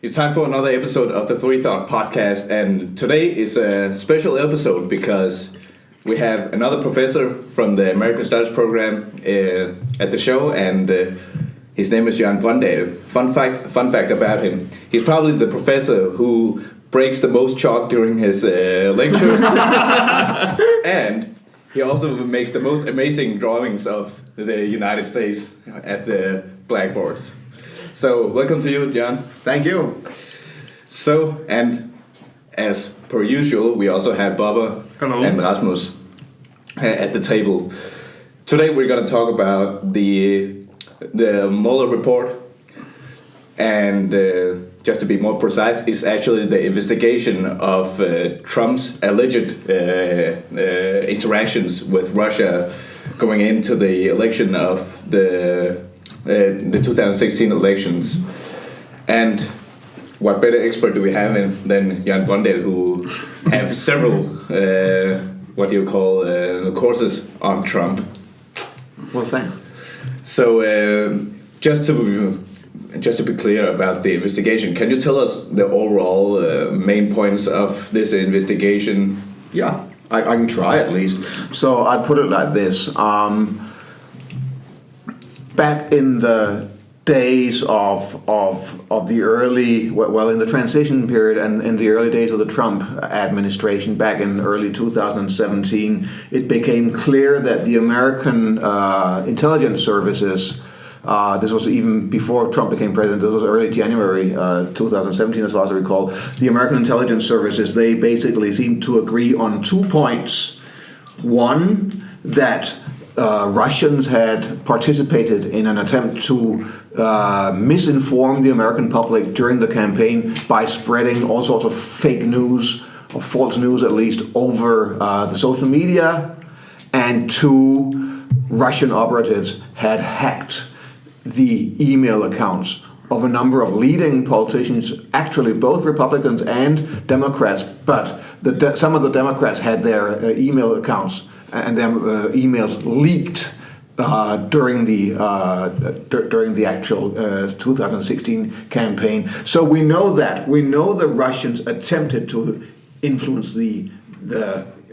It's time for another episode of the Three Thought Podcast, and today is a special episode because we have another professor from the American Studies program at the show, and his name is Jørn Brøndal. Fun fact about him: he's probably the professor who breaks the most chalk during his lectures, and he also makes the most amazing drawings of the United States at the blackboards. So, welcome to you, Jørn. Thank you. So, and as per usual, we also have Bubba and Rasmus at the table. Today we're going to talk about the Mueller report, and just to be more precise, it's actually the investigation of Trump's alleged interactions with Russia going into the election of the 2016 elections. And what better expert do we have than Jørn Brøndal, who have several courses on Trump. Well, thanks. So just to be clear about the investigation, can you tell us the overall main points of this investigation? Yeah, I can try at least. So I put it like this. Back in the days of the early, in the transition period and in the early days of the Trump administration, back in early 2017, it became clear that the American intelligence services, this was even before Trump became president, this was early January 2017 as far as I recall, the American intelligence services, they basically seemed to agree on 2 points. One, that Russians had participated in an attempt to misinform the American public during the campaign by spreading all sorts of fake news, or false news at least, over the social media. And 2, Russian operatives had hacked the email accounts of a number of leading politicians, actually both Republicans and Democrats, but some of the Democrats had their email accounts and their emails leaked during the actual 2016 campaign. So we know the Russians attempted to influence the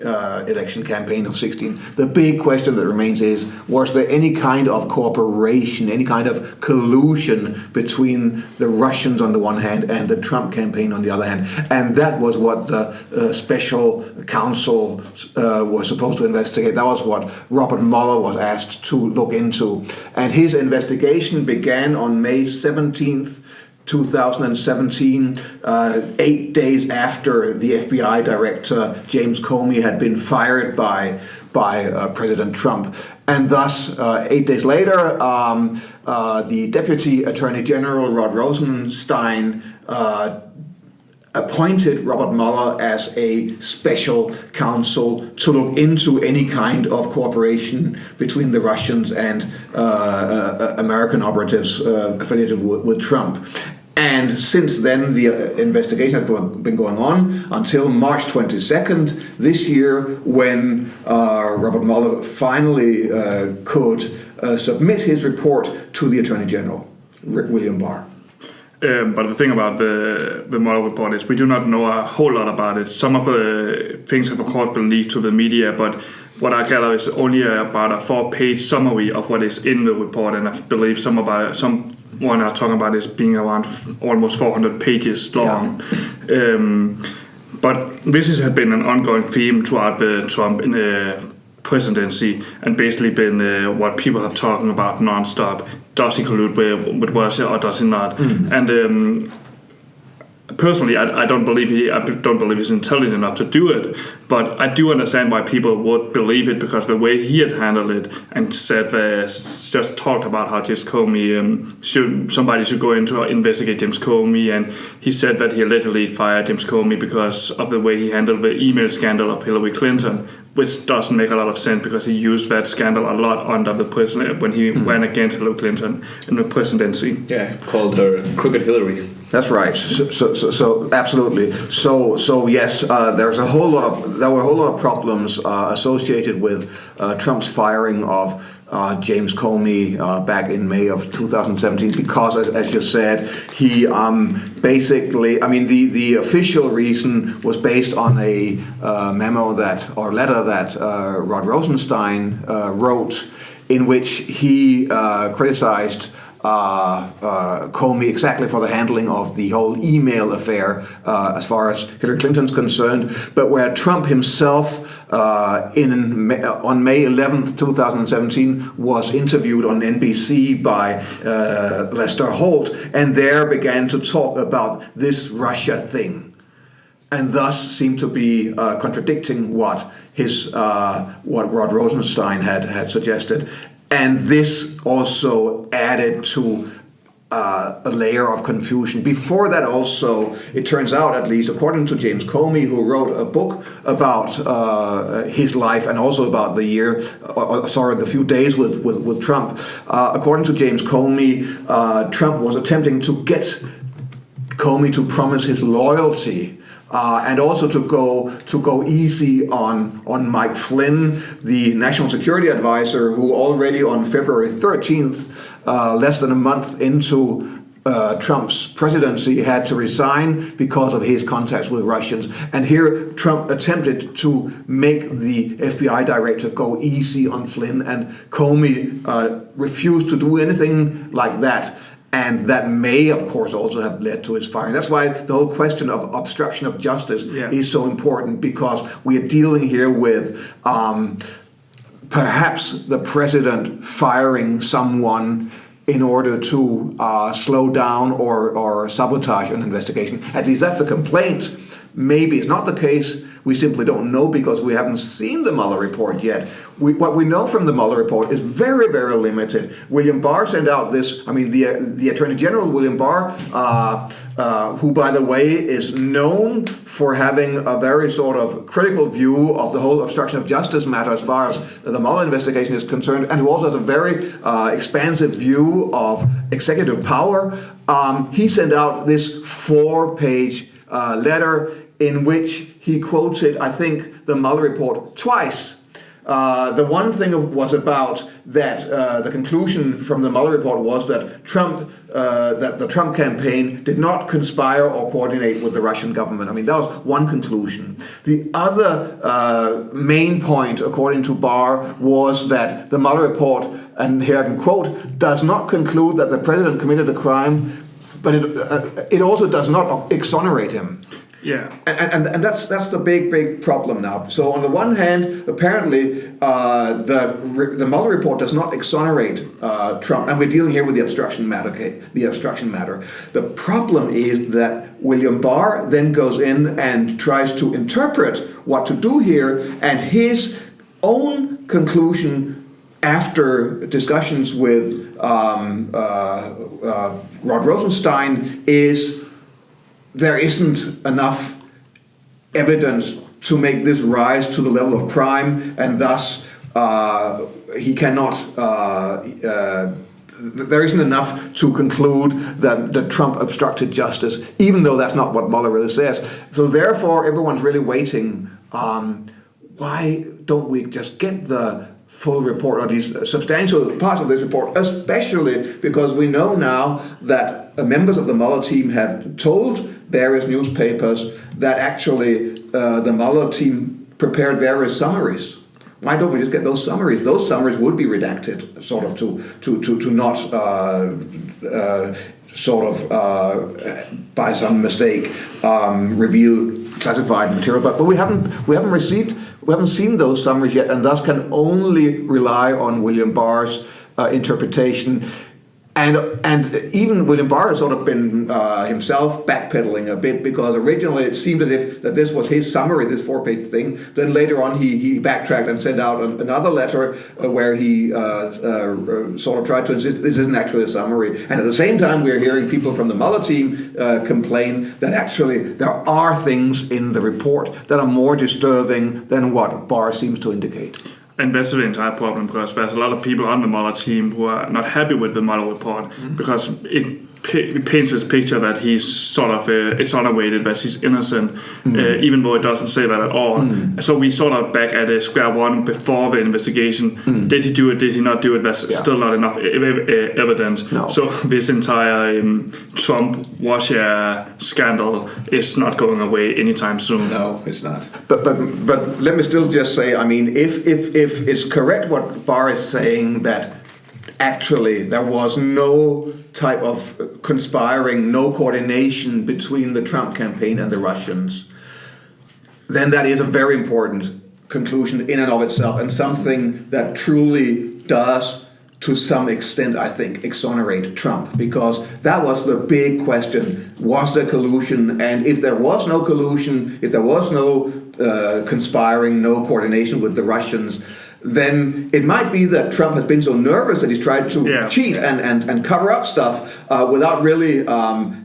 election campaign of 16. The big question that remains is, was there any kind of cooperation, any kind of collusion between the Russians on the one hand and the Trump campaign on the other hand? And that was what the special counsel was supposed to investigate. That was what Robert Mueller was asked to look into. And his investigation began on May 17th, 2017, 8 days after the FBI director James Comey had been fired by President Trump. And thus, 8 days later, the Deputy Attorney General Rod Rosenstein appointed Robert Mueller as a special counsel to look into any kind of cooperation between the Russians and American operatives affiliated with Trump. And since then, the investigation has been going on until March 22nd this year, when Robert Mueller finally could submit his report to the Attorney General, William Barr. But the thing about the Mueller report is we do not know a whole lot about it. Some of the things have, of course, been leaked to the media, but what I gather is only about a 4-page summary of what is in the report, and I believe someone are talking about this being around almost 400 pages long. Yeah. But this has been an ongoing theme throughout the Trump presidency, and basically been what people have talking about non-stop. Does he collude with Russia or does he not? And personally, I don't believe he's intelligent enough to do it, but I do understand why people would believe it, because the way he had handled it and just talked about how James Comey somebody should go in to investigate James Comey, and he said that he allegedly fired James Comey because of the way he handled the email scandal of Hillary Clinton, which doesn't make a lot of sense because he used that scandal a lot under the president when he ran against Hillary Clinton in the presidency. Yeah, called her Crooked Hillary. That's right. So absolutely. So yes, there were a whole lot of problems associated with Trump's firing of James Comey back in May of 2017, because, as you said, he basically, the official reason was based on a letter that Rod Rosenstein wrote, in which he criticized Comey exactly for the handling of the whole email affair as far as Hillary Clinton's concerned, but where Trump himself on May 11th, 2017 was interviewed on NBC by Lester Holt, and there began to talk about this Russia thing, and thus seemed to be contradicting what Rod Rosenstein had suggested. And this also added to a layer of confusion. Before that also, it turns out, at least according to James Comey, who wrote a book about his life and also about the few days with Trump. According to James Comey, Trump was attempting to get Comey to promise his loyalty. And also to go easy on Mike Flynn, the national security advisor, who already on February 13th, less than a month into Trump's presidency, had to resign because of his contacts with Russians. And here Trump attempted to make the FBI director go easy on Flynn, and Comey refused to do anything like that. And that may, of course, also have led to his firing. That's why the whole question of obstruction of justice is so important, because we are dealing here with perhaps the president firing someone in order to slow down or sabotage an investigation. At least that's the complaint. Maybe it's not the case. We simply don't know because we haven't seen the Mueller report yet. What we know from the Mueller report is very, very limited. William Barr sent out this, the Attorney General, William Barr, who, by the way, is known for having a very sort of critical view of the whole obstruction of justice matter as far as the Mueller investigation is concerned, and who also has a very expansive view of executive power. He sent out this 4-page letter in which he quoted, I think, the Mueller report twice. The one thing was about that the conclusion from the Mueller report was that the Trump campaign did not conspire or coordinate with the Russian government. That was one conclusion. The other main point, according to Barr, was that the Mueller report, and here I can quote, does not conclude that the president committed a crime, but it also does not exonerate him. Yeah, and that's the big problem now. So on the one hand, apparently the Mueller report does not exonerate Trump, and we're dealing here with the obstruction matter. The problem is that William Barr then goes in and tries to interpret what to do here, and his own conclusion after discussions with Rod Rosenstein is there isn't enough evidence to make this rise to the level of crime, and thus he cannot. There isn't enough to conclude that Trump obstructed justice, even though that's not what Mueller really says. So therefore, everyone's really waiting. Why don't we just get the full report, or these substantial parts of this report, especially because we know now that members of the Mueller team have told various newspapers that actually the Mueller team prepared various summaries. Why don't we just get those summaries? Those summaries would be redacted, sort of to not by some mistake reveal classified material. But we haven't seen those summaries yet, and thus can only rely on William Barr's interpretation. And even William Barr has sort of been himself backpedaling a bit, because originally it seemed as if that this was his summary, this 4-page thing. Then later on he backtracked and sent out another letter where he sort of tried to insist this isn't actually a summary. And at the same time we're hearing people from the Mueller team complain that actually there are things in the report that are more disturbing than what Barr seems to indicate. And that's the entire problem, because there's a lot of people on the Mueller team who are not happy with the Mueller report, because paints this picture that he's sort of exonerated, that he's innocent, even though it doesn't say that at all. So we sort of back at square one before the investigation. Did he do it? Did he not do it? There's still not enough evidence. No. So this entire Trump-Russia scandal is not going away anytime soon. No, it's not. But let me still just say, I mean, if it's correct what Barr is saying, that actually there was no type of conspiring, no coordination between the Trump campaign and the Russians, then that is a very important conclusion in and of itself, and something that truly does, to some extent, I think, exonerate Trump, because that was the big question. Was there collusion? And if there was no collusion, if there was no conspiring, no coordination with the Russians, then it might be that Trump has been so nervous that he's tried to cheat and cover up stuff without really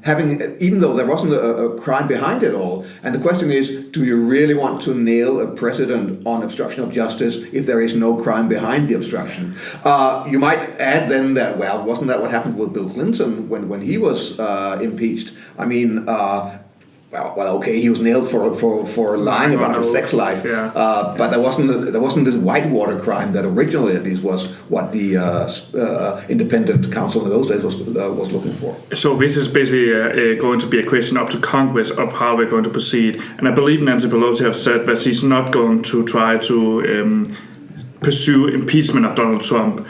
having, even though there wasn't a crime behind it all. And the question is, do you really want to nail a president on obstruction of justice if there is no crime behind the obstruction? You might add then that, well, wasn't that what happened with Bill Clinton when he was impeached? I mean, well, okay, he was nailed for lying about his sex life, but there wasn't this whitewater crime that originally, at least, was what the independent counsel in those days was looking for. So this is basically going to be a question up to Congress of how we're going to proceed, and I believe Nancy Pelosi has said that she's not going to try to pursue impeachment of Donald Trump.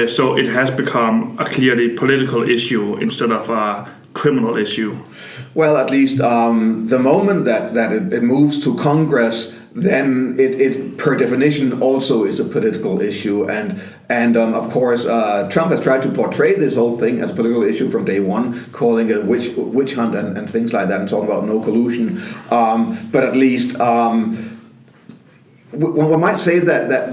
So it has become a clearly political issue instead of a criminal issue. Well, at least the moment that it moves to Congress, then it per definition also is a political issue, and of course Trump has tried to portray this whole thing as a political issue from day one, calling it a witch hunt and things like that, and talking about no collusion. But at least one might say that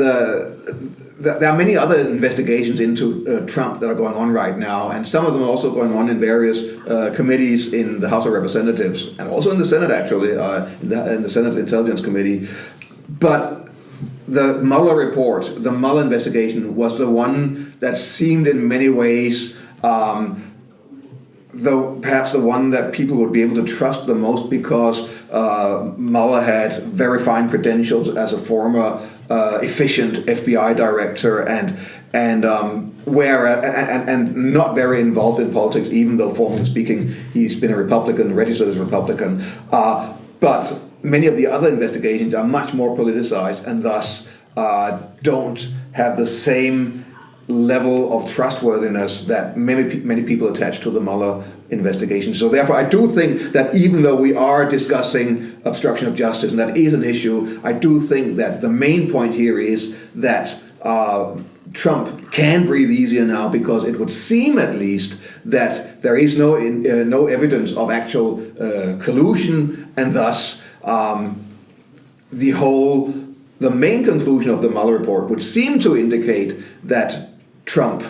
there are many other investigations into Trump that are going on right now, and some of them are also going on in various committees in the House of Representatives, and also in the Senate, actually, in the Senate Intelligence Committee. But the Mueller report, the Mueller investigation, was the one that seemed in many ways perhaps the one that people would be able to trust the most, because Mueller had very fine credentials as a former efficient FBI director and not very involved in politics, even though formally speaking he's been a Republican, registered as a Republican. But many of the other investigations are much more politicized and thus don't have the same level of trustworthiness that many people attach to the Mueller investigation. So therefore, I do think that even though we are discussing obstruction of justice, and that is an issue, I do think that the main point here is that Trump can breathe easier now, because it would seem, at least, that there is no evidence of actual collusion, and thus the main conclusion of the Mueller report would seem to indicate that Trump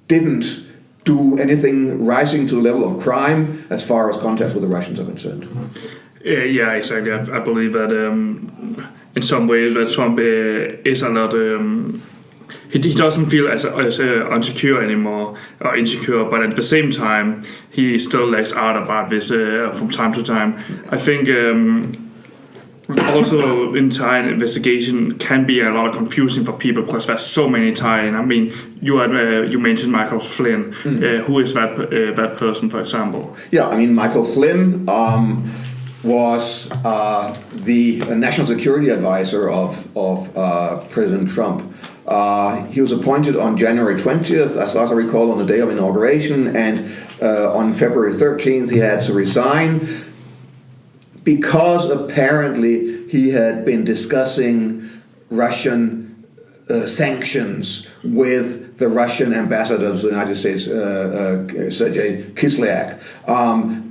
didn't do anything rising to the level of crime as far as contacts with the Russians are concerned. Yeah, exactly. I believe that in some ways that Trump is a lot. He doesn't feel as insecure anymore, or insecure, but at the same time, he still lags out about this from time to time. I think also entire investigation can be a lot of confusing for people, because there's so many tie-in. I mean, you mentioned Michael Flynn. Who is that person, for example? Yeah, I mean, Michael Flynn was the national security advisor of President Trump. He was appointed on January 20th, as far as I recall, on the day of inauguration, and on February 13th he had to resign, because apparently he had been discussing Russian sanctions with the Russian ambassador to the United States, Sergei Kislyak.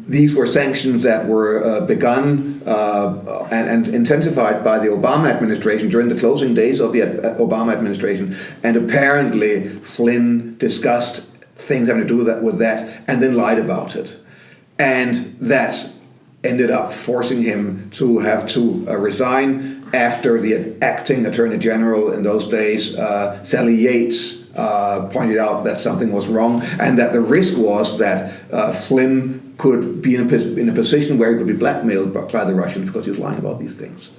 These were sanctions that were begun and intensified by the Obama administration during the closing days of the Obama administration. And apparently Flynn discussed things having to do with that and then lied about it. And that ended up forcing him to have to resign after the acting Attorney General in those days, Sally Yates, pointed out that something was wrong and that the risk was that Flynn could be in a position where he could be blackmailed by the Russians because he was lying about these things.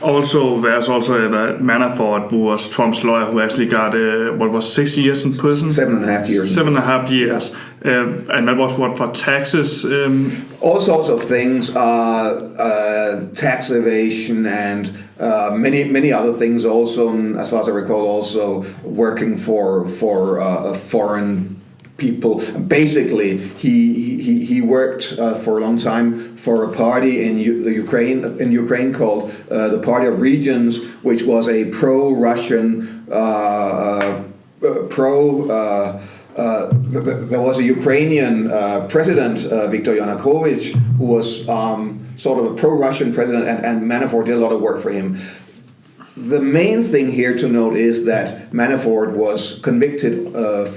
Also, there's also Manafort, who was Trump's lawyer, who actually got 6 years in prison? 7.5 years. 7.5 years. And that was for taxes? All sorts of things, tax evasion and many other things. Also, as far as I recall, also working for foreign people. Basically, he worked for a long time for a party in Ukraine called the Party of Regions, which was a pro-Russian there was a Ukrainian president, Viktor Yanukovych, who was sort of a pro-Russian president, and Manafort did a lot of work for him. The main thing here to note is that Manafort was convicted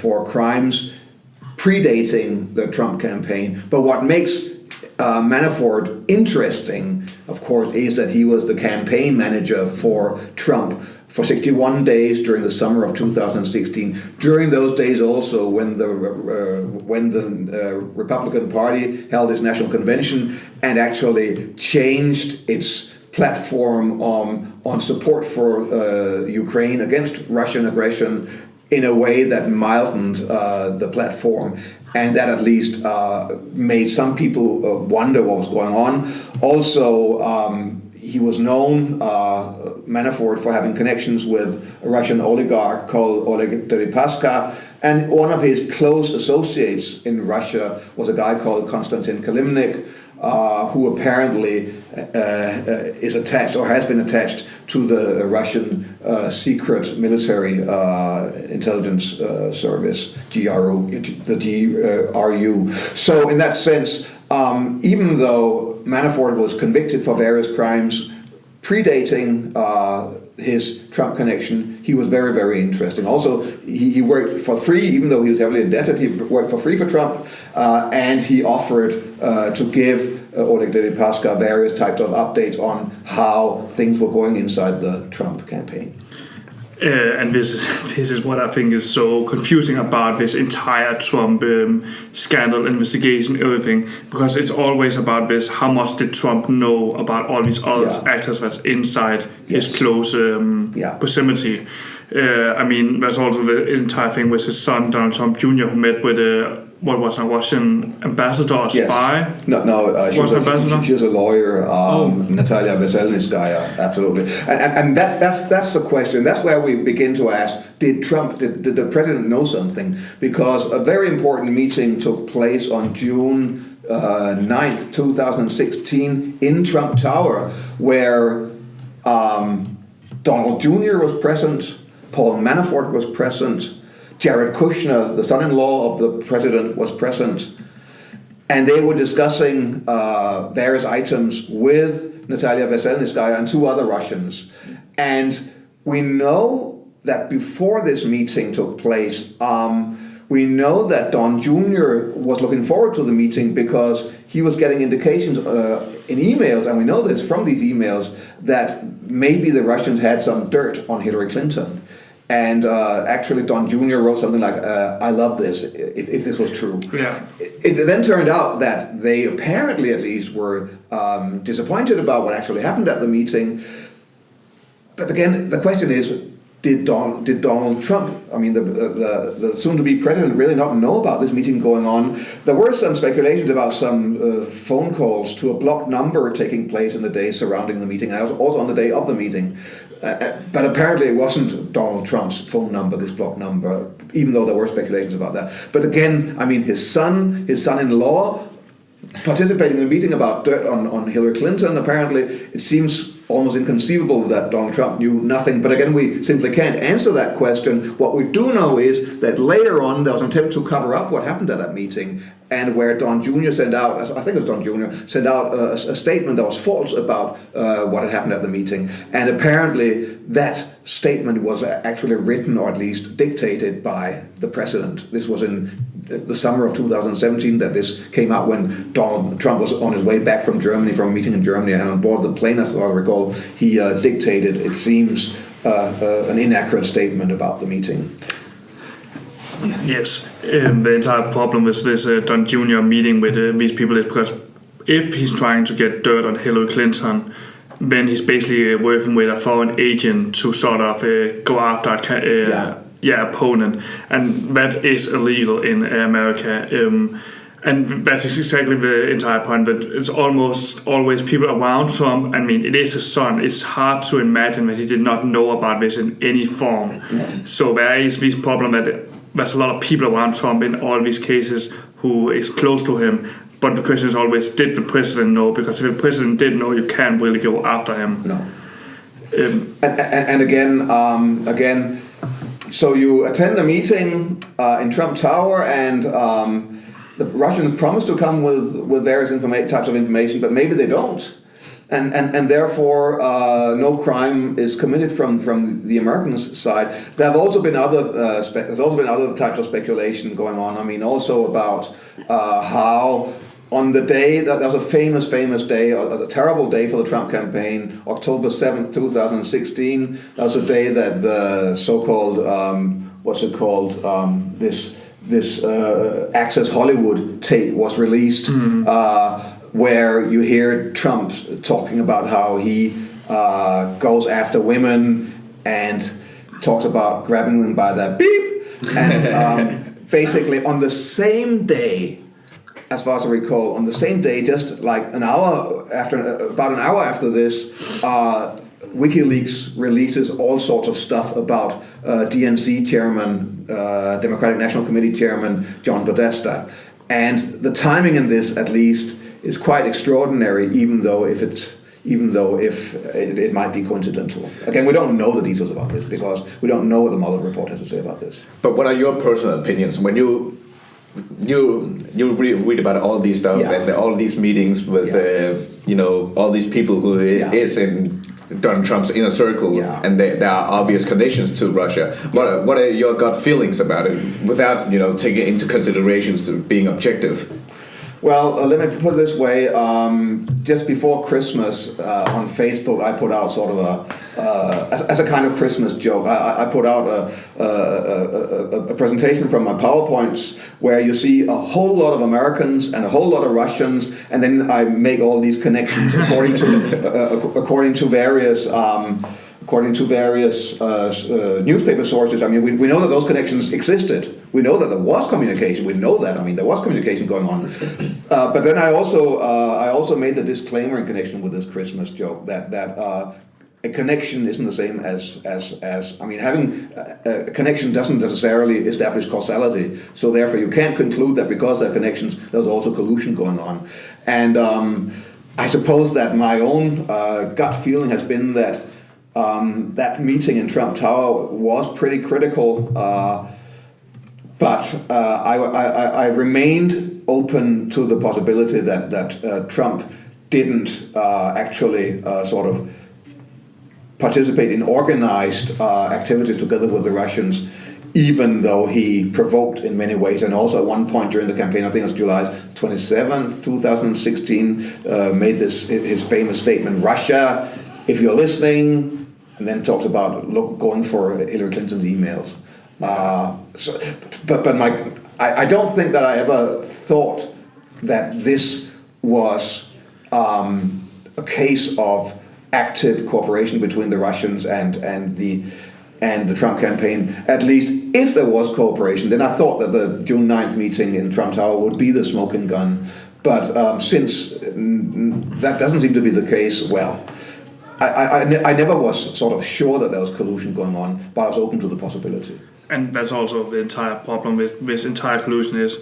for crimes predating the Trump campaign. But what makes Manafort interesting, of course, is that he was the campaign manager for Trump for 61 days during the summer of 2016. During those days also, when the Republican Party held its national convention and actually changed its platform on support for Ukraine against Russian aggression in a way that mildened the platform, and that at least made some people wonder what was going on. Also, he was known, Manafort, for having connections with a Russian oligarch called Oleg Deripaska, and one of his close associates in Russia was a guy called Konstantin Kilimnik, who apparently is attached or has been attached to the Russian secret military intelligence service, GRU. So in that sense, even though Manafort was convicted for various crimes predating his Trump connection, he was very, very interesting. Also, he worked for free, even though he was heavily indebted. He worked for free for Trump, and he offered to give Oleg Deripaska various types of updates on how things were going inside the Trump campaign. And this is what I think is so confusing about this entire Trump scandal, investigation, everything, because it's always about this: how much did Trump know about all these other actors that's inside his close proximity? I mean, there's also the entire thing with his son, Donald Trump Jr., who met with a Russian ambassador or spy? She was a lawyer, Natalia Veselnitskaya, absolutely. And that's the question. That's where we begin to ask, did the president know something? Because a very important meeting took place on June 9th, 2016 in Trump Tower, where Donald Jr. was present, Paul Manafort was present, Jared Kushner, the son-in-law of the president, was present, and they were discussing various items with Natalia Veselnitskaya and two other Russians. And we know that before this meeting took place, we know that Don Jr. was looking forward to the meeting because he was getting indications in emails, and we know this from these emails, that maybe the Russians had some dirt on Hillary Clinton. And actually, Don Jr. wrote something like, I love this, if this was true. Yeah. It then turned out that they apparently, at least, were disappointed about what actually happened at the meeting. But again, the question is, did Donald Trump, I mean, the soon-to-be president, really not know about this meeting going on? There were some speculations about some phone calls to a blocked number taking place in the days surrounding the meeting, and also on the day of the meeting. But apparently it wasn't Donald Trump's phone number, this blocked number, even though there were speculations about that. But again, I mean, his son-in-law participating in a meeting about dirt on Hillary Clinton, apparently, it seems almost inconceivable that Donald Trump knew nothing. But again, we simply can't answer that question. What we do know is that later on there was an attempt to cover up what happened at that meeting, and where Don Jr. sent out, I think it was Don Jr., sent out a statement that was false about what had happened at the meeting. And apparently that statement was actually written, or at least dictated, by the president. This was in the summer of 2017 that this came out, when Donald Trump was on his way back from Germany, from a meeting in Germany, and on board the plane, as I recall, he dictated, it seems, an inaccurate statement about the meeting. Yes, the entire problem with this Don Jr. meeting with these people is because if he's trying to get dirt on Hillary Clinton, then he's basically working with a foreign agent to sort of go after opponent, and that is illegal in America. And that's exactly the entire point, that it's almost always people around Trump. I mean, it is his son. It's hard to imagine that he did not know about this in any form. So there is this problem that there's a lot of people around Trump in all these cases who is close to him. But the question is always, did the president know? Because if the president did know, you can't really go after him. No. And again, so you attend a meeting in Trump Tower, and the Russians promise to come with various types of information, but maybe they don't. And therefore, no crime is committed from the Americans' side. There have also been there's also been other types of speculation going on. I mean, also about how on the day that there was a famous day, a terrible day for the Trump campaign, October 7th, 2016. That was a day that the so-called this Access Hollywood tape was released. Where you hear Trump talking about how he goes after women and talks about grabbing them by their beep. And basically on the same day, as far as I recall, on the same day, just like about an hour after this, WikiLeaks releases all sorts of stuff about DNC chairman, Democratic National Committee chairman, John Podesta. And the timing in this, at least, is quite extraordinary, even though if it might be coincidental. Again, we don't know the details about this because we don't know what the Mueller report has to say about this. But what are your personal opinions when you read about all these stuff and all these meetings with all these people who is in Donald Trump's inner circle, and there are obvious connections to Russia. What are your gut feelings about it, without taking into considerations to being objective? Well, let me put it this way. Just before Christmas, on Facebook, I put out sort of as a kind of Christmas joke, I put out a presentation from my PowerPoints where you see a whole lot of Americans and a whole lot of Russians, and then I make all these connections according to various newspaper sources. I mean, we know that those connections existed. We know that there was communication. We know that. I mean, there was communication going on. But then I also made the disclaimer in connection with this Christmas joke that a connection isn't the same as I mean, having a connection doesn't necessarily establish causality. So therefore, you can't conclude that because there are connections, there's also collusion going on. And I suppose that my own gut feeling has been that that meeting in Trump Tower was pretty critical, but I remained open to the possibility that Trump didn't actually sort of participate in organized activities together with the Russians, even though he provoked in many ways. And also at one point during the campaign, I think it was July 27th, 2016, made his famous statement, "Russia, if you're listening," and then talks about going for Hillary Clinton's emails. I don't think that I ever thought that this was a case of active cooperation between the Russians and the Trump campaign. At least if there was cooperation, then I thought that the June 9th meeting in Trump Tower would be the smoking gun. But since that doesn't seem to be the case, well, I never was sort of sure that there was collusion going on, but I was open to the possibility. And that's also the entire problem with this entire collusion is,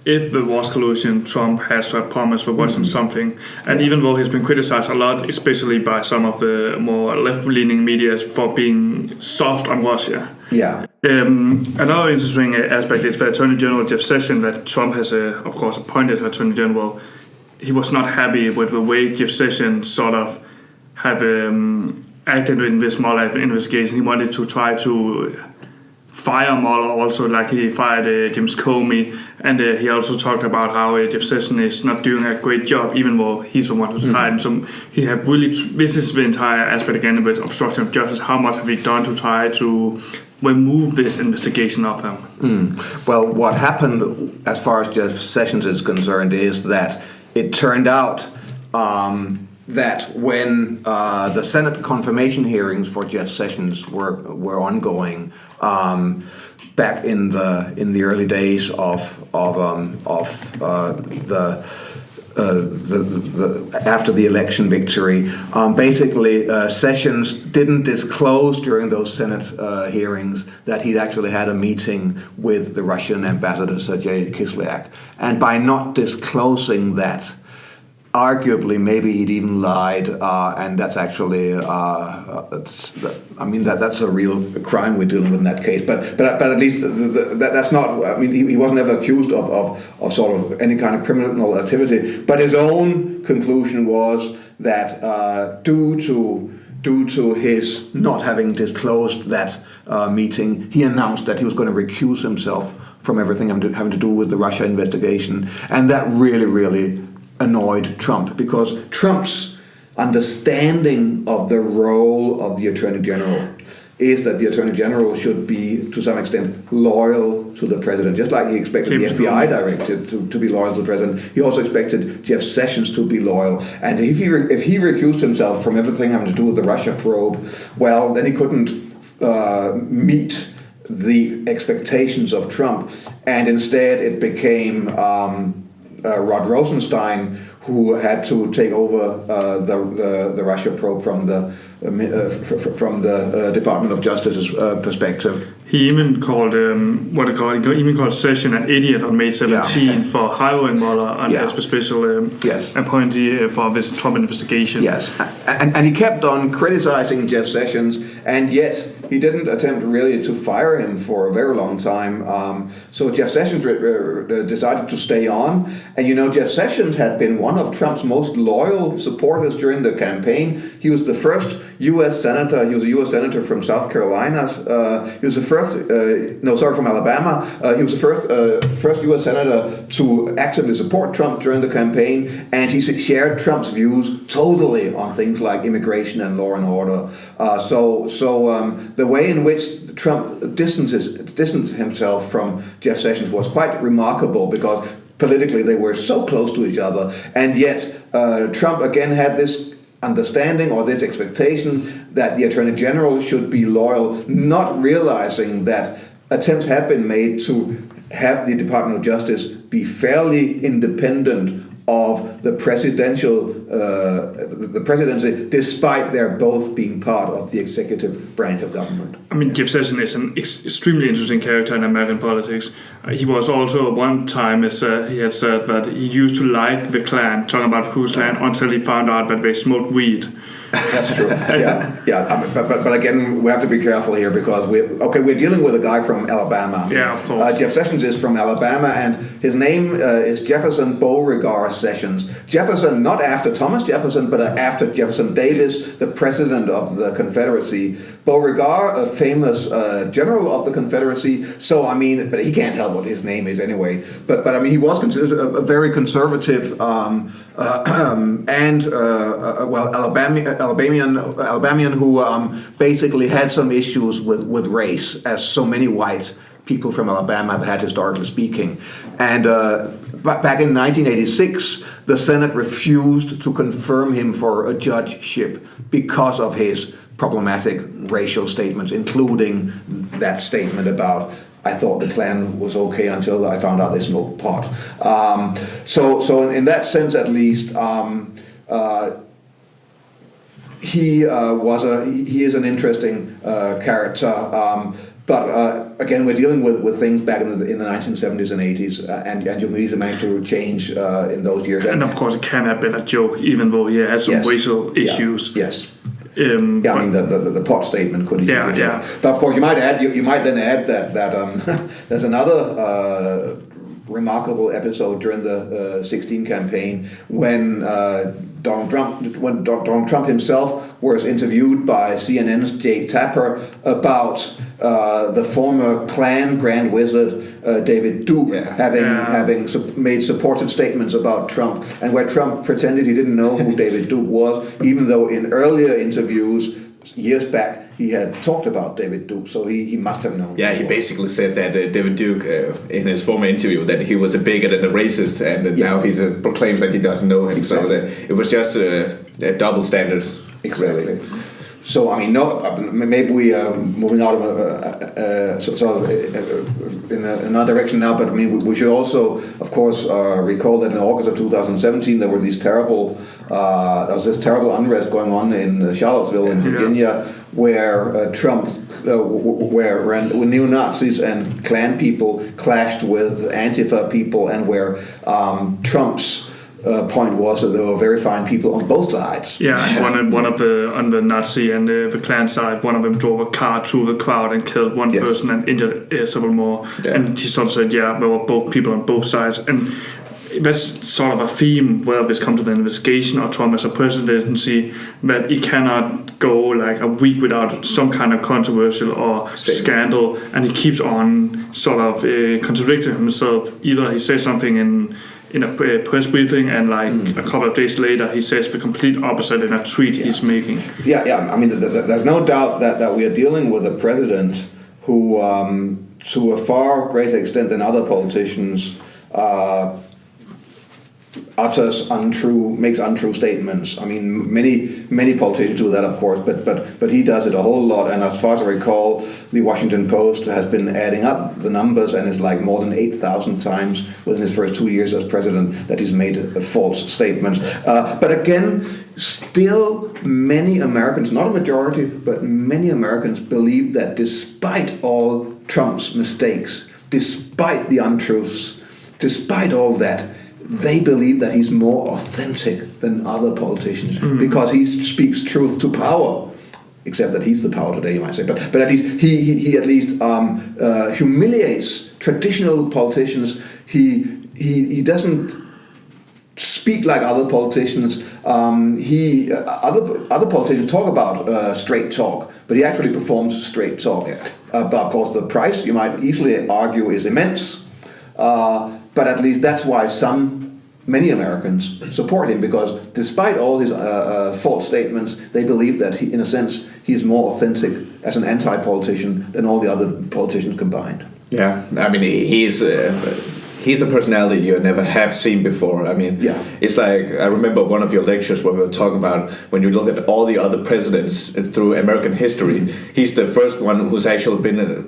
if there was collusion, Trump has to have promised there wasn't something. And even though he's been criticized a lot, especially by some of the more left-leaning media for being soft on Russia. Yeah. Another interesting aspect is the Attorney General Jeff Sessions that Trump has, of course, appointed Attorney General. He was not happy with the way Jeff Sessions sort of have acted in this Mueller investigation. He wanted to try to fire Mueller also, like he fired James Comey, and he also talked about how Jeff Sessions is not doing a great job, even though he's the one who's hired. So he have really, this is the entire aspect again with obstruction of justice. How much have we done to try to remove this investigation of him? Well, what happened as far as Jeff Sessions is concerned is that it turned out that when the Senate confirmation hearings for Jeff Sessions were ongoing back in the early days of after the election victory, basically Sessions didn't disclose during those Senate hearings that he'd actually had a meeting with the Russian ambassador Sergei Kislyak, and by not disclosing that, arguably, maybe he'd even lied, and that's actually, that's a real crime we're dealing with in that case. But at least that's not. I mean, he wasn't ever accused of sort of any kind of criminal activity. But his own conclusion was that due to his not having disclosed that meeting, he announced that he was going to recuse himself from everything having to do with the Russia investigation, and that really annoyed Trump, because Trump's understanding of the role of the Attorney General is that the Attorney General should be, to some extent, loyal to the President. Just like he expected the FBI director to be loyal to the President, he also expected Jeff Sessions to be loyal. And if he recused himself from everything having to do with the Russia probe, well, then he couldn't meet the expectations of Trump. And instead it became Rod Rosenstein who had to take over the Russia probe from the Department of Justice's perspective. He even called Sessions an idiot on May 17 for hiring Mueller as the special appointee for this Trump investigation. Yes, and he kept on criticizing Jeff Sessions, and yet he didn't attempt really to fire him for a very long time. So Jeff Sessions decided to stay on, and Jeff Sessions had been one of Trump's most loyal supporters during the campaign. He was the first U.S. senator. He was a U.S. senator from South Carolina. He was the first. From Alabama. He was the first U.S. senator to actively support Trump during the campaign, and he shared Trump's views totally on things like immigration and law and order. So the way in which Trump distanced himself from Jeff Sessions was quite remarkable, because politically they were so close to each other, and yet Trump again had this understanding or this expectation that the Attorney General should be loyal, not realizing that attempts have been made to have the Department of Justice be fairly independent of the presidency, despite their both being part of the executive branch of government. I mean, Jeff Sessions is an extremely interesting character in American politics. He was also one time, as he had said, that he used to like the Klan, talking about the Ku Klux Klan, until he found out that they smoked weed. That's true. Yeah. But again, we have to be careful here, because we're dealing with a guy from Alabama. Yeah, of course. Jeff Sessions is from Alabama, and his name is Jefferson Beauregard Sessions. Jefferson, not after Thomas Jefferson, but after Jefferson Davis, the president of the Confederacy. Beauregard, a famous general of the Confederacy. So but he can't help what his name is anyway. But he was considered a very conservative Alabamian who basically had some issues with race, as so many white people from Alabama have had, historically speaking. And back in 1986, the Senate refused to confirm him for a judgeship because of his problematic racial statements, including that statement about, I thought the Klan was okay until I found out they smoked pot. So in that sense, at least, he is an interesting character. again, we're dealing with things back in the 1970s and 80s, and you need to manage to change in those years. And of course, it can have been a joke, even though he has some racial issues. Yes. I mean the pot statement could be. Yeah. But of course, you might then add that there's another remarkable episode during the 2016 campaign when Donald Trump himself was interviewed by CNN's Jay Tapper about the former Klan Grand Wizard David Duke having made supportive statements about Trump, and where Trump pretended he didn't know who David Duke was, even though in earlier interviews years back he had talked about David Duke, so he must have known. Yeah, he basically said that David Duke, in his former interview, that he was a bigot and a racist, and now he proclaims that he doesn't know him. Exactly. So it was just a double standards. Exactly. Really. So, I mean, maybe we are moving out of in another direction now, but I mean, we should also, of course, recall that in August of 2017 there were there was this terrible unrest going on in Charlottesville in Virginia, where where neo-Nazis and Klan people clashed with Antifa people, and where Trump's point was that there were very fine people on both sides. Yeah, and one of the on the Nazi and the Klan side, one of them drove a car through the crowd and killed one person and injured several more. Yeah. And he sort of said, there were both people on both sides. And that's sort of a theme, whether this comes to the investigation or Trump as a presidency, that he cannot go like a week without some kind of controversial or scandal, and he keeps on sort of contradicting himself. Either he says something in a press briefing, and a couple of days later he says the complete opposite in a tweet he's making. Yeah. I mean, there's no doubt that we are dealing with a president who, to a far greater extent than other politicians, makes untrue statements. I mean, many politicians do that, of course, but he does it a whole lot. And as far as I recall, the Washington Post has been adding up the numbers, and it's like more than 8,000 times within his first 2 years as president that he's made a false statement. But again, still many Americans, not a majority, but many Americans believe that despite all Trump's mistakes, despite the untruths, despite all that, they believe that he's more authentic than other politicians because he speaks truth to power. Except that he's the power today, you might say. But at least he at least humiliates traditional politicians. He doesn't speak like other politicians. Other politicians talk about straight talk, but he actually performs straight talk. But of course, the price, you might easily argue, is immense. But at least that's why many Americans support him, because despite all his false statements, they believe that in a sense, he's more authentic as an anti-politician than all the other politicians combined. Yeah, I mean, he's a personality you never have seen before. I mean, it's like, I remember one of your lectures where we were talking about when you look at all the other presidents through American history, he's the first one who's actually been a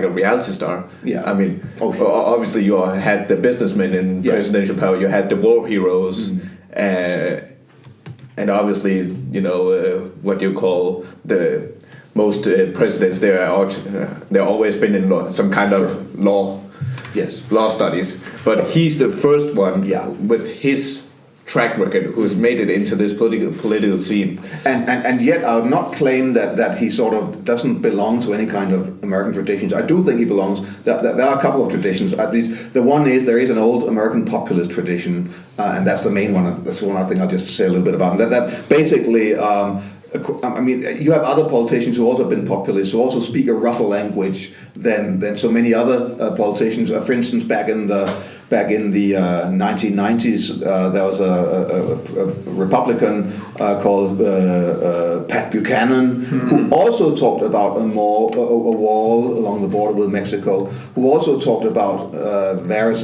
reality star. Yeah. I mean, obviously you had the businessmen in presidential power, you had the war heroes, and obviously, what you call the most presidents, they're always been in some kind of law studies, but he's the first one with his track record who's made it into this political scene. And yet I would not claim that he sort of doesn't belong to any kind of American traditions. I do think he belongs. There are a couple of traditions. At least the one is there is an old American populist tradition, and that's the main one. That's the one I think I'll just say a little bit about. And that basically. I mean, you have other politicians who also have been populists, who also speak a rougher language than so many other politicians. For instance, back in the 1990s, there was a Republican called Pat Buchanan, who also talked about a wall along the border with Mexico, who also talked about various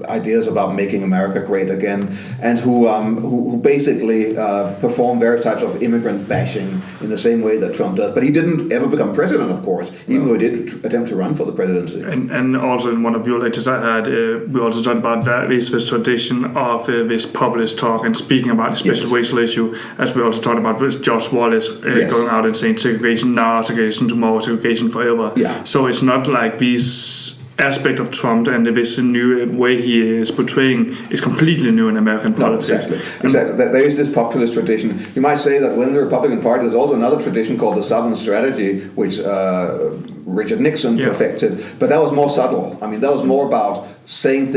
ideas about making America great again, and who basically performed various types of immigrant bashing in the same way that Trump does. But he didn't ever become president, of course, even though he did attempt to run for the presidency. And also in one of your lectures I had, we we also talked about this tradition of this populist talk and speaking about especially racial issue, as we also talked about with George Wallace going out and saying segregation now, segregation tomorrow, segregation forever. Yeah. So it's not like these aspect of Trump and this new way he is portraying is completely new in American politics. No, exactly. There is this populist tradition. You might say that within the Republican Party, there's also another tradition called the Southern Strategy, which Richard Nixon perfected, but that was more subtle. I mean, that was more about saying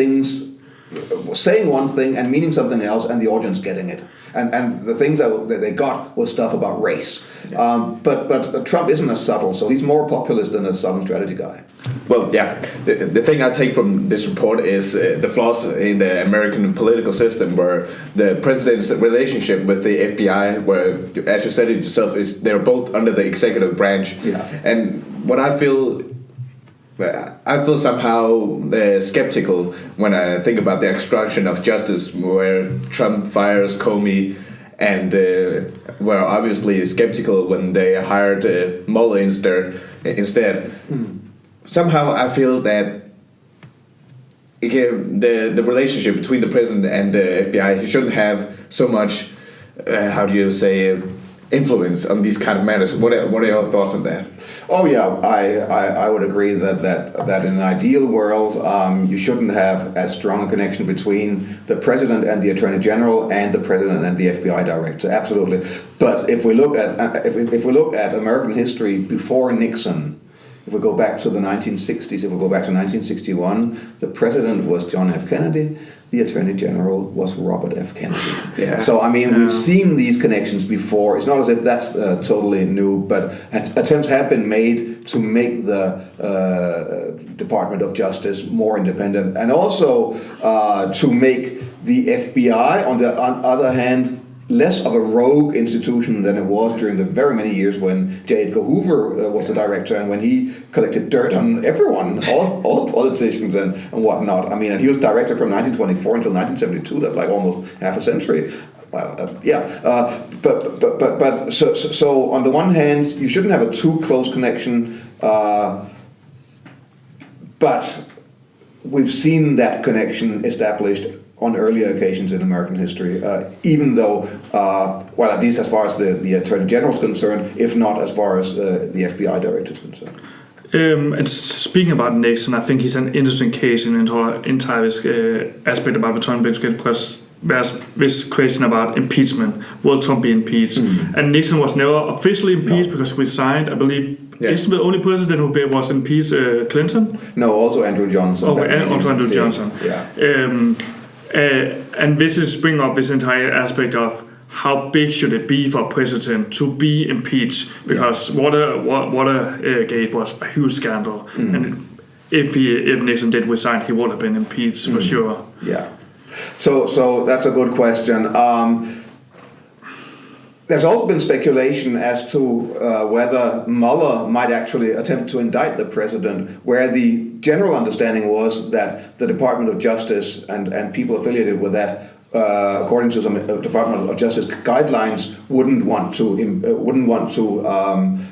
one thing and meaning something else, and the audience getting it. And the things that they got was stuff about race. But Trump isn't as subtle, so he's more populist than a Southern Strategy guy. Well, yeah. The thing I take from this report is the flaws in the American political system, where the president's relationship with the FBI, where, as you said it yourself, is they're both under the executive branch. Yeah. And what I feel somehow skeptical when I think about the obstruction of justice, where Trump fires Comey, and were obviously skeptical when they hired Mueller instead. Somehow I feel that the relationship between the president and the FBI, he shouldn't have so much, influence on these kind of matters. What are your thoughts on that? Oh yeah, I would agree that in an ideal world you shouldn't have as strong a connection between the president and the attorney general and the president and the FBI director. Absolutely. But if we look at American history before Nixon, if we go back to the 1960s, if we go back to 1961, the president was John F. Kennedy. The Attorney General was Robert F. Kennedy. Yeah. So, I mean, we've seen these connections before. It's not as if that's totally new, but attempts have been made to make the Department of Justice more independent, and also to make the FBI, on the other hand, less of a rogue institution than it was during the very many years when J. Edgar Hoover was the director, and when he collected dirt on everyone, all politicians and whatnot. I mean, and he was director from 1924 until 1972. That's like almost half a century. Well, but so on the one hand, you shouldn't have a too close connection, but we've seen that connection established on earlier occasions in American history, even though, at least as far as the Attorney General is concerned, if not as far as the FBI Director is concerned. And speaking about Nixon, I think he's an interesting case in entire this aspect about the Trump because there's this question about impeachment. Will Trump be impeached? And Nixon was never officially impeached because we signed, I believe, isn't the only president who was impeached Clinton? No, also Andrew Johnson. Oh, and also Andrew Johnson. Yeah. And this is bringing up this entire aspect of how big should it be for a president to be impeached, because Watergate was a huge scandal, and if Nixon did resign, he would have been impeached for sure. Yeah. So that's a good question. There's also been speculation as to whether Mueller might actually attempt to indict the president, where the general understanding was that the Department of Justice and people affiliated with that, according to some Department of Justice guidelines, wouldn't want to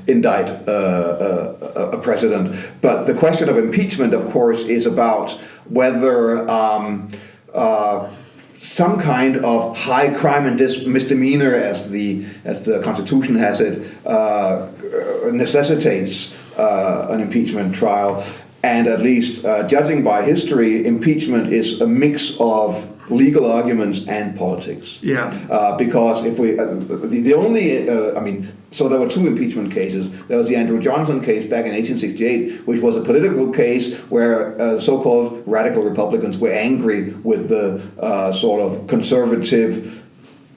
indict a president. But the question of impeachment, of course, is about whether some kind of high crime and misdemeanor, as the Constitution has it, necessitates an impeachment trial. And at least judging by history, impeachment is a mix of legal arguments and politics. Yeah. Because if we, so there were two impeachment cases. There was the Andrew Johnson case back in 1868, which was a political case where so-called radical Republicans were angry with the sort of conservative,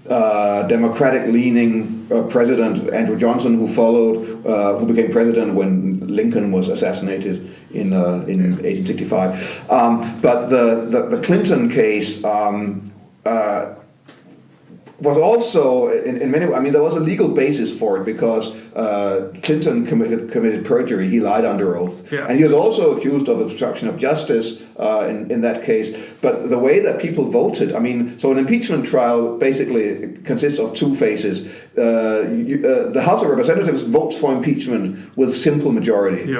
democratic-leaning President Andrew Johnson, who became president when Lincoln was assassinated in 1865. But the Clinton case was also in many. I mean, there was a legal basis for it because Clinton committed perjury. He lied under oath, and he was also accused of obstruction of justice in that case. But the way that people voted, I mean, so an impeachment trial basically consists of two phases. The House of Representatives votes for impeachment with simple majority,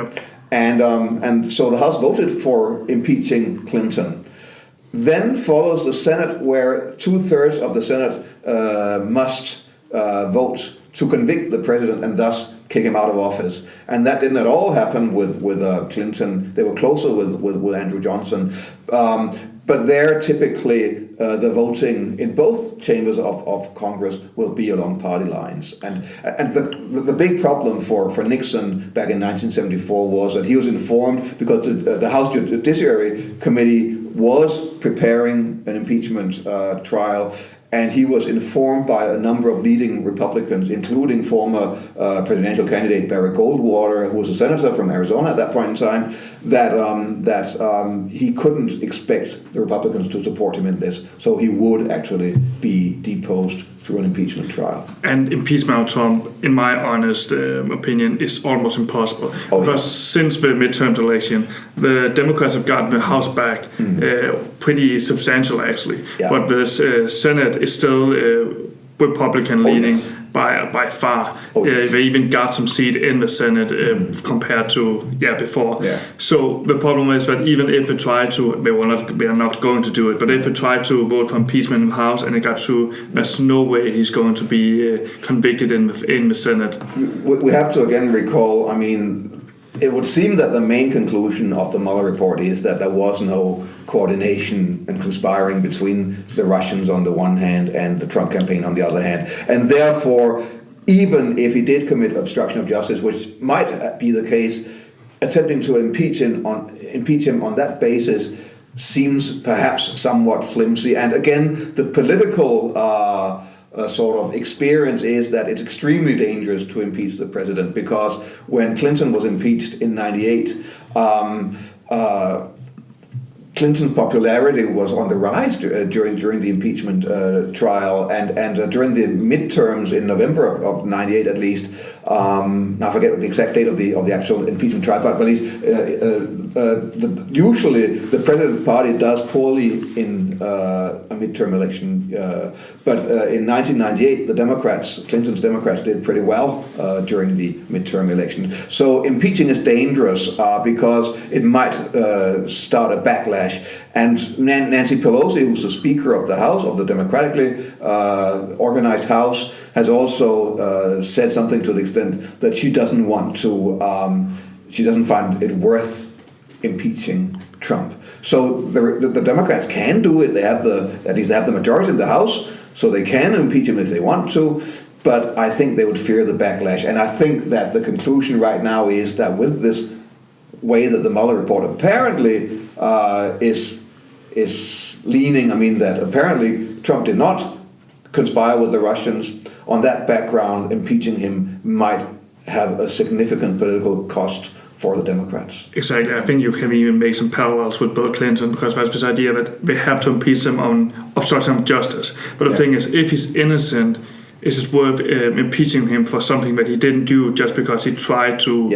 and so the House voted for impeaching Clinton. Then follows the Senate, where 2/3 of the Senate must vote to convict the president and thus kick him out of office. And that didn't at all happen with Clinton. They were closer with Andrew Johnson. But there, typically, the voting in both chambers of Congress will be along party lines. And the big problem for Nixon back in 1974 was that he was informed, because the House Judiciary Committee was preparing an impeachment trial, and he was informed by a number of leading Republicans, including former presidential candidate Barry Goldwater, who was a senator from Arizona at that point in time, that he couldn't expect the Republicans to support him in this. So he would actually be deposed through an impeachment trial. And impeachment of Trump, in my honest opinion, is almost impossible. Because since the midterm election, the Democrats have gotten the House back pretty substantial, actually. Yeah. But the Senate is still Republican leaning by far. They even got some seat in the Senate compared to before. Yeah. So the problem is that even if they try to, they are not going to do it. But if they try to vote for impeachment in the House and it got through, there's no way he's going to be convicted in the Senate. We have to again recall. I mean, it would seem that the main conclusion of the Mueller report is that there was no coordination and conspiring between the Russians on the one hand and the Trump campaign on the other hand. And therefore, even if he did commit obstruction of justice, which might be the case, attempting to impeach him on that basis seems perhaps somewhat flimsy. And again, the political sort of experience is that it's extremely dangerous to impeach the president, because when Clinton was impeached in 98, Clinton's popularity was on the rise during the impeachment trial, and during the midterms in November of 98 at least. I forget the exact date of the actual impeachment trial, but at least usually the president's party does poorly in a midterm election. But in 1998, Clinton's Democrats did pretty well during the midterm election. So impeaching is dangerous because it might start a backlash. And Nancy Pelosi, who's the Speaker of the House, of the democratically organized House, has also said something to the extent that she doesn't want to, she doesn't find it worth impeaching Trump. So the Democrats can do it. At least they have the majority in the House, so they can impeach him if they want to. But I think they would fear the backlash. And I think that the conclusion right now is that with this way that the Mueller report apparently is leaning, I mean, that apparently Trump did not conspire with the Russians. On that background, impeaching him might have a significant political cost for the Democrats. Exactly. I think you can even make some parallels with Bill Clinton, because there's this idea that they have to impeach him on obstruction of justice. But the thing is, if he's innocent, is it worth impeaching him for something that he didn't do just because he tried to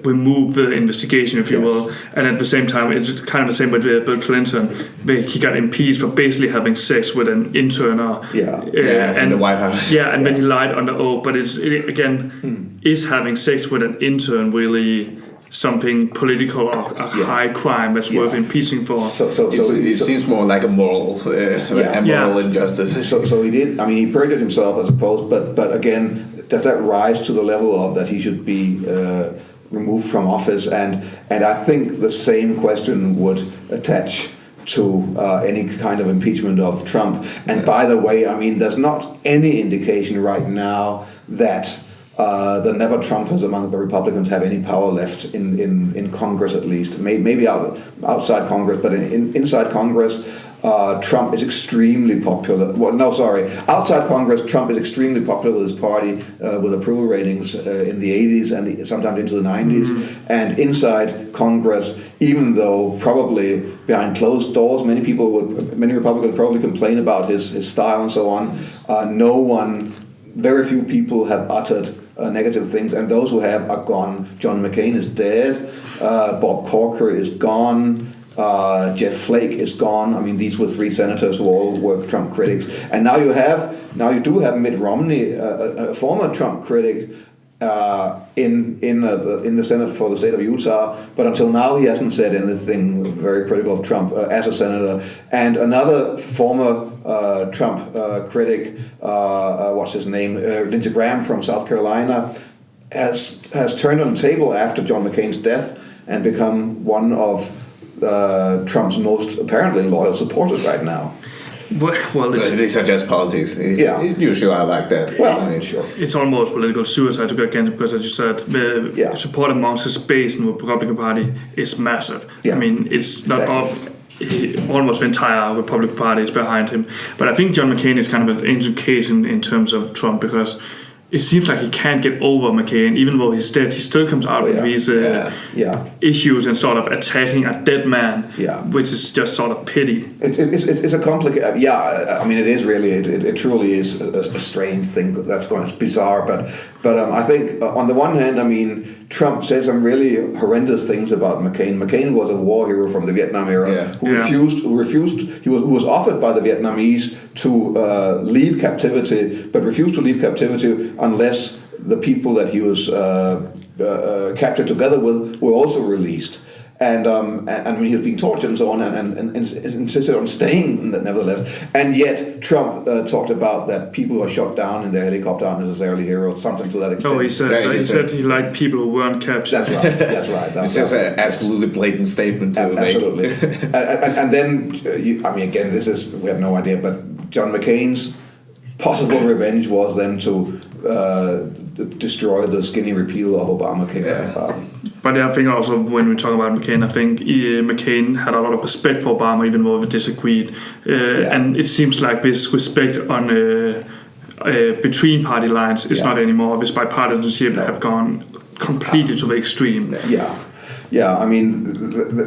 remove the investigation, if you will? And at the same time, it's kind of the same with Bill Clinton. He got impeached for basically having sex with an intern. In the White House. Yeah, and then he lied under oath. But is having sex with an intern really something political or a high crime that's worth impeaching for? It seems more like a moral injustice. So he did. I mean, he perjured himself, I suppose. But again, does that rise to the level of that he should be removed from office? And I think the same question would attach to any kind of impeachment of Trump. And by the way, I mean, there's not any indication right now that the never-Trumpers among the Republicans have any power left in Congress, at least. Maybe outside Congress, but inside Congress, Trump is extremely popular. Outside Congress, Trump is extremely popular with his party, with approval ratings in the 80s and sometimes into the 90s. And inside Congress, even though probably behind closed doors, many Republicans would probably complain about his style and so on, very few people have uttered negative things, and those who have are gone. John McCain is dead. Bob Corker is gone. Jeff Flake is gone. I mean, these were three senators who all were Trump critics. And now you do have Mitt Romney, a former Trump critic, in the Senate for the state of Utah, but until now he hasn't said anything very critical of Trump as a senator. And another former Trump critic, what's his name, Lindsey Graham from South Carolina, has turned on the table after John McCain's death and become one of Trump's most apparently loyal supporters right now. Well, these are just politics. Usually I like that. Well, sure. It's almost political suicide to go against, because as you said, the support amongst his base in the Republican Party is massive. Yeah. I mean, it's not almost the entire Republican Party is behind him. But I think John McCain is kind of an interesting case in terms of Trump, because it seems like he can't get over McCain. Even though he's dead, he still comes out with these issues and sort of attacking a dead man, which is just sort of pity. It's a complicated. I mean, it is really. It truly is a strange thing. That's going. It's bizarre, but I think on the one hand, I mean, Trump says some really horrendous things about McCain. McCain was a war hero from the Vietnam era who refused. Who was offered by the Vietnamese to leave captivity, but refused to leave captivity unless the people that he was captured together with were also released. And when he was being tortured and so on, and insisted on staying nevertheless. And yet Trump talked about that people who are shot down in their helicopter aren't necessarily heroes, something to that extent. Oh, he said he liked people who weren't captured. That's right. That's right. It's just an absolutely blatant statement to make. Absolutely. And then, again, we have no idea, but John McCain's possible revenge was then to destroy the skinny repeal of Obamacare. But I think also when we talk about McCain, I think McCain had a lot of respect for Obama, even though they disagreed. And it seems like this respect on between party lines is not anymore. This bipartisanship have gone completely to the extreme. I mean,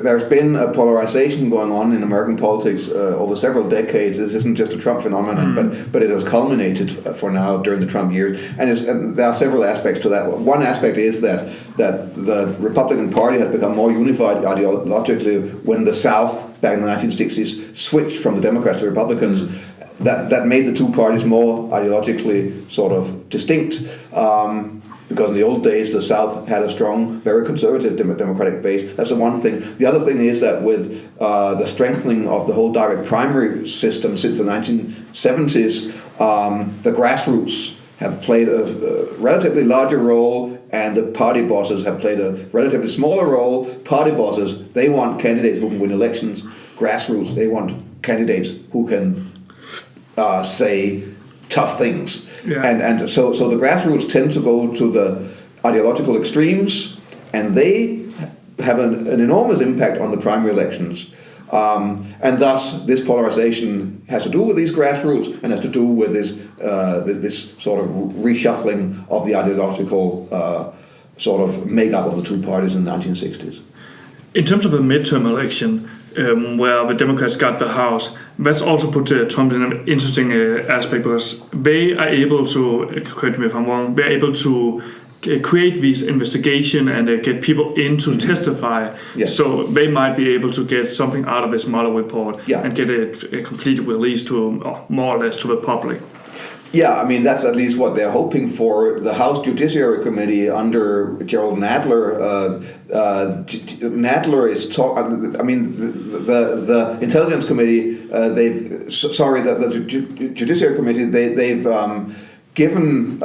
there's been a polarization going on in American politics over several decades. This isn't just a Trump phenomenon, but it has culminated for now during the Trump years. And there are several aspects to that. One aspect is that the Republican Party has become more unified ideologically when the South, back in the 1960s, switched from the Democrats to Republicans. That made the two parties more ideologically sort of distinct. Because in the old days, the South had a strong, very conservative Democratic base. That's the one thing. The other thing is that with the strengthening of the whole direct primary system since the 1970s, the grassroots have played a relatively larger role, and the party bosses have played a relatively smaller role. Party bosses, they want candidates who can win elections. Grassroots, they want candidates who can say tough things. And so the grassroots tend to go to the ideological extremes, and they have an enormous impact on the primary elections. And thus, this polarization has to do with these grassroots and has to do with this sort of reshuffling of the ideological sort of makeup of the two parties in the 1960s. In terms of the midterm election, where the Democrats got the House, that's also put Trump in an interesting aspect, because they are able to, correct me if I'm wrong, they're able to create these investigation and get people in to testify. So they might be able to get something out of this Mueller report and get it completely released to more or less to the public. I mean, that's at least what they're hoping for. The House Judiciary Committee under Gerald Nadler, Nadler is the Intelligence Committee, the Judiciary Committee, they've given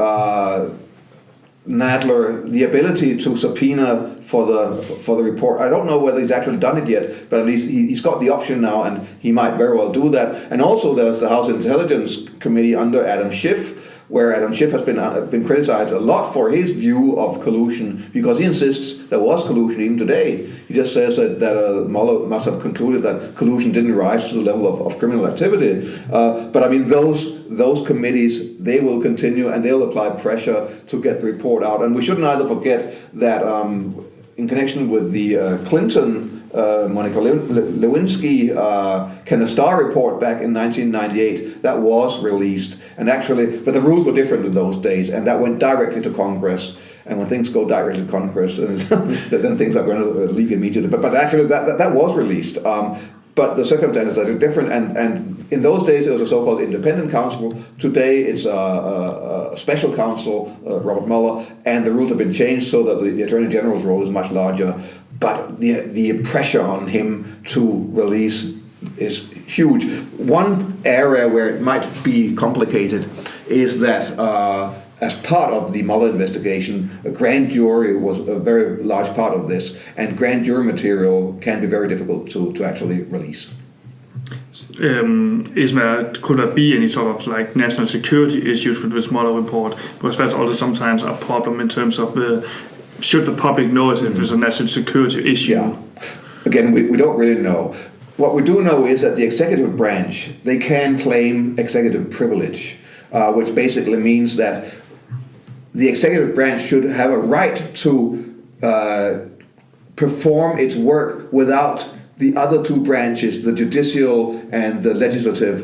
Nadler the ability to subpoena for the report. I don't know whether he's actually done it yet, but at least he's got the option now, and he might very well do that. And also there's the House Intelligence Committee under Adam Schiff, where Adam Schiff has been criticized a lot for his view of collusion, because he insists there was collusion even today. He just says that Mueller must have concluded that collusion didn't rise to the level of criminal activity. But I mean, those committees, they will continue and they'll apply pressure to get the report out. And we shouldn't either forget that in connection with the Clinton Monica Lewinsky Canastar report back in 1998, that was released, and actually, but the rules were different in those days, and that went directly to Congress. And when things go directly to Congress, then things are going to leak immediately. But actually, that was released. but the circumstances are different. And in those days, it was a so-called independent counsel. Today, it's a special counsel, Robert Mueller, and the rules have been changed so that the Attorney General's role is much larger. But the pressure on him to release is huge. One area where it might be complicated is that as part of the Mueller investigation, a grand jury was a very large part of this, and grand jury material can be very difficult to actually release. Could there be any sort of like national security issues with this Mueller report? Because that's also sometimes a problem in terms of should the public know it if there's a national security issue? Yeah. Again, we don't really know. What we do know is that the executive branch, they can claim executive privilege, which basically means that the executive branch should have a right to perform its work without the other two branches, the judicial and the legislative,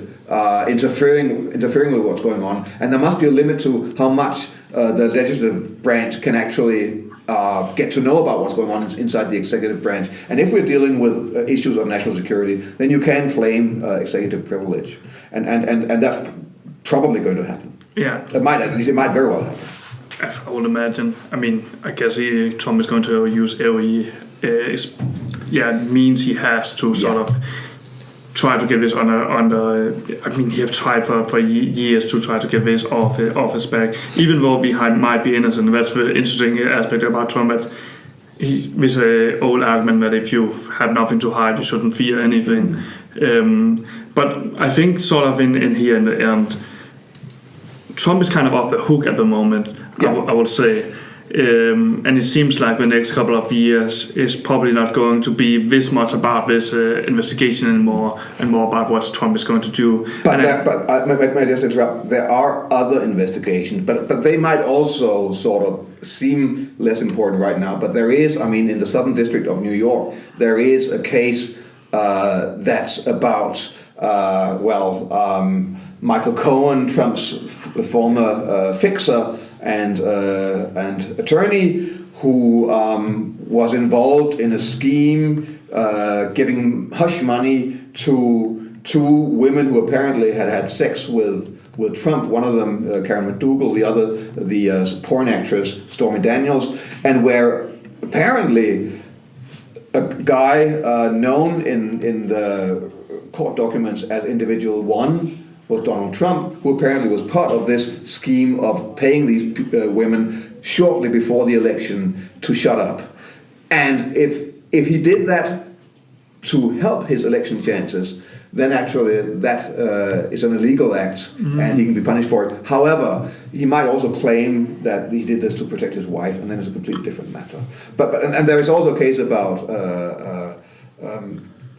interfering with what's going on. And there must be a limit to how much the legislative branch can actually get to know about what's going on inside the executive branch. And if we're dealing with issues of national security, then you can claim executive privilege. And that's probably going to happen. Yeah. It might very well happen. I would imagine. I mean, I guess Trump is going to use every means he has to sort of try to get this under. I mean, he have tried for years to try to get this off his back, even though behind might be innocent. And that's the interesting aspect about Trump. That with an old argument that if you have nothing to hide, you shouldn't fear anything. But I think sort of in here in the end, Trump is kind of off the hook at the moment. Yeah. I would say. And it seems like the next couple of years is probably not going to be this much about this investigation anymore, and more about what Trump is going to do. But may I just interrupt? There are other investigations, but they might also sort of seem less important right now. But there is, I mean, in the Southern District of New York, there is a case that's about Michael Cohen, Trump's former fixer and attorney, who was involved in a scheme giving hush money to two women who apparently had sex with Trump. One of them, Karen McDougal, the other, the porn actress Stormy Daniels, and where apparently a guy known in the court documents as Individual 1 was Donald Trump, who apparently was part of this scheme of paying these women shortly before the election to shut up. And if he did that to help his election chances, then actually that is an illegal act, and he can be punished for it. However, he might also claim that he did this to protect his wife, and then it's a completely different matter. But there is also a case about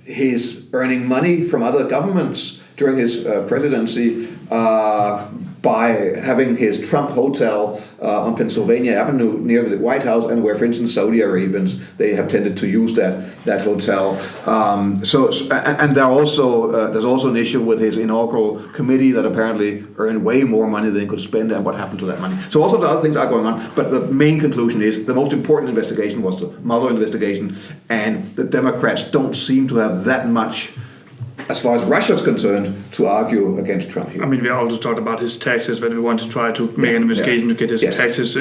his earning money from other governments during his presidency by having his Trump hotel on Pennsylvania Avenue near the White House, and where, for instance, Saudi Arabians, they have tended to use that hotel. And there's also an issue with his inaugural committee that apparently earned way more money than he could spend, and what happened to that money. So also the other things are going on, but the main conclusion is the most important investigation was the Mueller investigation, and the Democrats don't seem to have that much, as far as Russia's concerned, to argue against Trump here. I mean, we also talked about his taxes, that we want to try to make an investigation to get his taxes.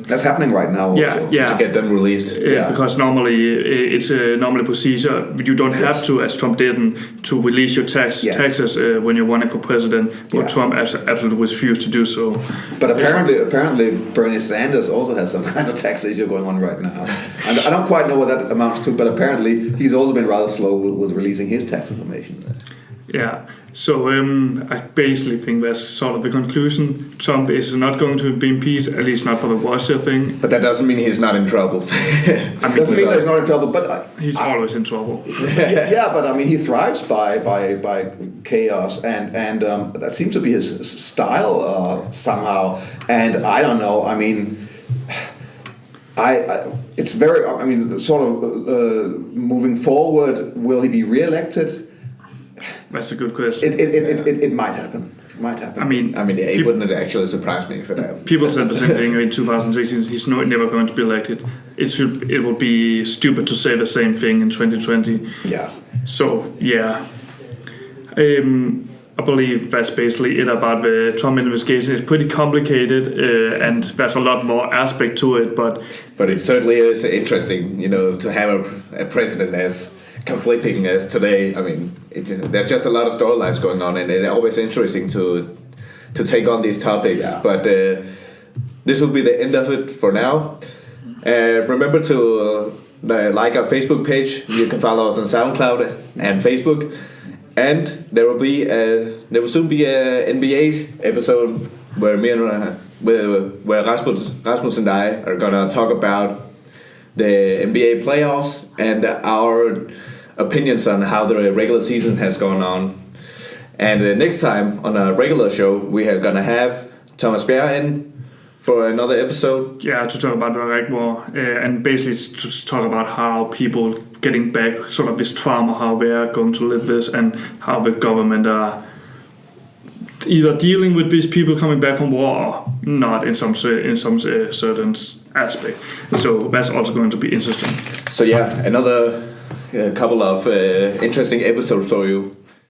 That's happening right now also. To get them released. Because normally it's a normal procedure. You don't have to, as Trump didn't, to release your taxes when you're running for president. But Trump absolutely refused to do so. But apparently Bernie Sanders also has some kind of tax issue going on right now. And I don't quite know what that amounts to, but apparently he's also been rather slow with releasing his tax information. Yeah, so I basically think that's sort of the conclusion. Trump is not going to be impeached, at least not for the Russia thing. But that doesn't mean he's not in trouble. Doesn't mean he's not in trouble, but he's always in trouble. But I mean, he thrives by chaos, and that seems to be his style somehow. And I don't know. I mean, it's very. I mean, sort of moving forward. Will he be re-elected? That's a good question. It might happen. might happen. I mean, it wouldn't actually surprise me for that. People said the same thing in 2016. He's never going to be elected. It would be stupid to say the same thing in 2020. Yeah. So yeah, I believe that's basically it about the Trump investigation. It's pretty complicated, and there's a lot more aspect to it. But it certainly is interesting, to have a president as conflicting as today. I mean, there's just a lot of storylines going on, and it's always interesting to take on these topics. Yeah. But this will be the end of it for now. Remember to like our Facebook page. You can follow us on SoundCloud and Facebook. And there will soon be a NBA episode where where Rasmus and I are gonna talk about the NBA playoffs and our opinions on how the regular season has gone on. And next time on a regular show, we are gonna have Thomas Bjerre in for another episode. Yeah, to talk about the Iraq War, and basically to talk about how people getting back sort of this trauma, how they are going to live this, and how the government are either dealing with these people coming back from war or not in some certain aspect. So that's also going to be interesting. So yeah, another couple of interesting episodes for you.